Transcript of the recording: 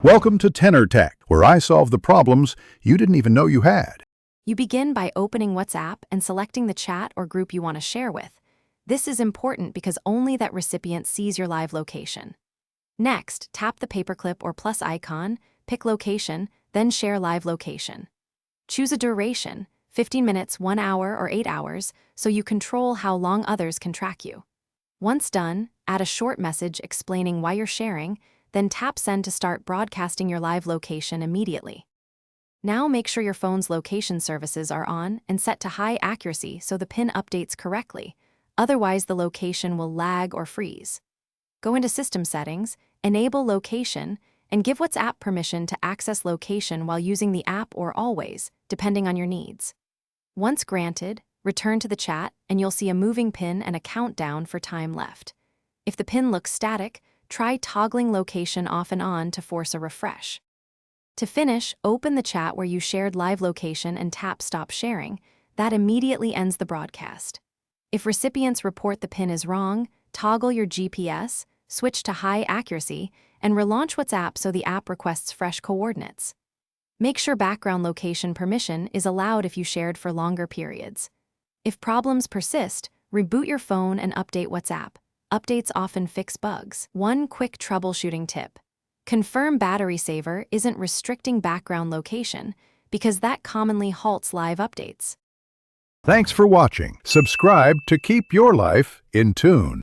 Welcome to Tenor Tech, where I solve the problems you didn't even know you had. You begin by opening WhatsApp and selecting the chat or group you want to share with. This is important because only that recipient sees your live location. Next, tap the paperclip or plus icon, pick location, then share live location. Choose a duration, 15 minutes, 1 hour, or 8 hours, so you control how long others can track you. Once done, add a short message explaining why you're sharing, then tap send to start broadcasting your live location immediately. Now make sure your phone's location services are on and set to high accuracy so the pin updates correctly. Otherwise, the location will lag or freeze. Go into System Settings, enable Location, and give WhatsApp permission to access location while using the app or always, depending on your needs. Once granted, return to the chat and you'll see a moving pin and a countdown for time left. If the pin looks static, try toggling location off and on to force a refresh. To finish, open the chat where you shared live location and tap Stop Sharing. That immediately ends the broadcast. If recipients report the pin is wrong, toggle your GPS, switch to high accuracy, and relaunch WhatsApp so the app requests fresh coordinates. Make sure background location permission is allowed if you shared for longer periods. If problems persist, reboot your phone and update WhatsApp. Updates often fix bugs. One quick troubleshooting tip. Confirm battery saver isn't restricting background location because that commonly halts live updates. Thanks for watching. Subscribe to keep your life in tune.